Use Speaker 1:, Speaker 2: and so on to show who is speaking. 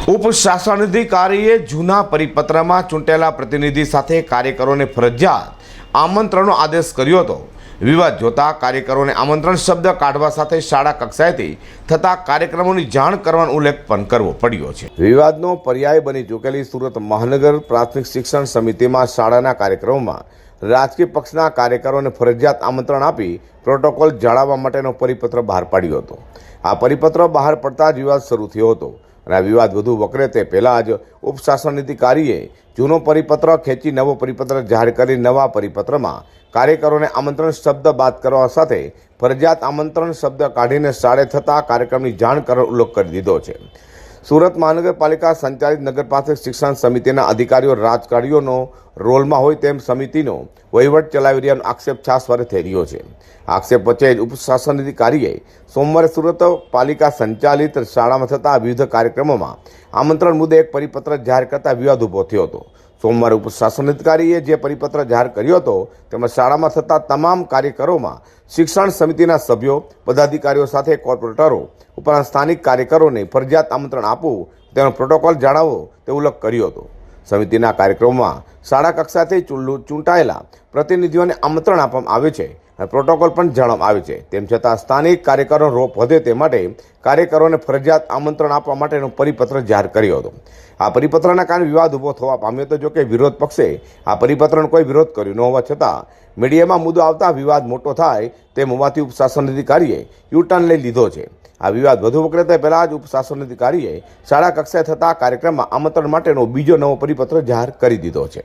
Speaker 1: ઉપશાસનાધિકારીએ જૂના પરિપત્રમાં ચૂંટેલા પ્રતિનિધિ સાથે કાર્યકરોને ફરજિયાત આમંત્રણનો આદેશ કર્યો હતો। વિવાદ જોતા કાર્યકરોને આમંત્રણ શબ્દ કાઢવા સાથે શાળા કક્ષાએથી થતા કાર્યક્રમોની જાણ કરવાનો ઉલ્લેખ પણ કરવો પડ્યો છે। વિવાદનો પર્યાય બની ચૂકેલી સુરત મહાનગર પ્રાથમિક શિક્ષણ સમિતિમાં શાળાના કાર્યક્રમોમાં રાજકીય પક્ષના કાર્યકરોને ફરજિયાત આમંત્રણ આપી પ્રોટોકોલ જાળવવા માટેનો પરિપત્ર બહાર પાડ્યો હતો। આ પરિપત્ર બહાર પડતા જ વિવાદ શરૂ થયો હતો અને આ વિવાદ વધુ વકરે તે પહેલા જ ઉપશાસન અધિકારીએ જૂનો પરિપત્ર ખેંચી નવો પરિપત્ર જાહેર કરી નવા પરિપત્રમાં કાર્યકરોને આમંત્રણ શબ્દ બાદ કરવા સાથે ફરજિયાત આમંત્રણ શબ્દ કાઢીને શાળે થતા કાર્યક્રમની જાણ કરવાનો ઉલ્લેખ કરી દીધો છે। સુરત મહાનગરપાલિકા સંચાલિત નગર પ્રાથમિક શિક્ષણ સમિતિના અધિકારીઓ રાજકારણીઓનો રોલમાં હોય તેમ સમિતિનો વહીવટ ચલાવી રહ્યાનો આક્ષેપ છાસવારે થઈ રહ્યો છે। આક્ષેપ વચ્ચે જ ઉપશાસન અધિકારીએ સોમવારે સુરત પાલિકા સંચાલિત શાળામાં થતા વિવિધ કાર્યક્રમોમાં આમંત્રણ મુદ્દે એક પરિપત્ર જાહેર કરતા વિવાદ ઊભો થયો હતો। સોમવારે ઉપશાસન અધિકારીએ જે પરિપત્ર જાહેર કર્યો હતો તેમાં શાળામાં થતા તમામ કાર્યક્રમોમાં શિક્ષણ સમિતિના સભ્યો પદાધિકારીઓ સાથે કોર્પોરેટરો ઉપરાંત સ્થાનિક કાર્યકરોને ફરજિયાત આમંત્રણ આપવું તેનો પ્રોટોકોલ જાળવવો તે ઉલ્લેખ કર્યો હતો। સમિતિના કાર્યક્રમોમાં શાળા કક્ષાથી ચૂંટાયેલા પ્રતિનિધિઓને આમંત્રણ આપવામાં આવે છે અને પ્રોટોકોલ પણ જાળવવામાં આવે છે। તેમ છતાં સ્થાનિક કાર્યકરોનો રોપ વધે તે માટે કાર્યકરોને ફરજિયાત આમંત્રણ આપવા માટેનો પરિપત્ર જાહેર કર્યો હતો। આ પરિપત્રના કારણે વિવાદ ઊભો થવા પામ્યો હતો। જોકે વિરોધ પક્ષે આ પરિપત્રનો કોઈ વિરોધ કર્યો ન હોવા છતાં મીડિયામાં મુદ્દો આવતા વિવાદ મોટો થાય તેમ હોવાથી ઉપશાસન અધિકારીએ યુટર્ન લઈ લીધો છે। આ વિવાદ વધુ વકરે તે પહેલા જ ઉપશાસન અધિકારીએ શાળા કક્ષાએ થતા કાર્યક્રમમાં આમંત્રણ માટેનો બીજો નવો પરિપત્ર જાહેર કરી દીધો છે।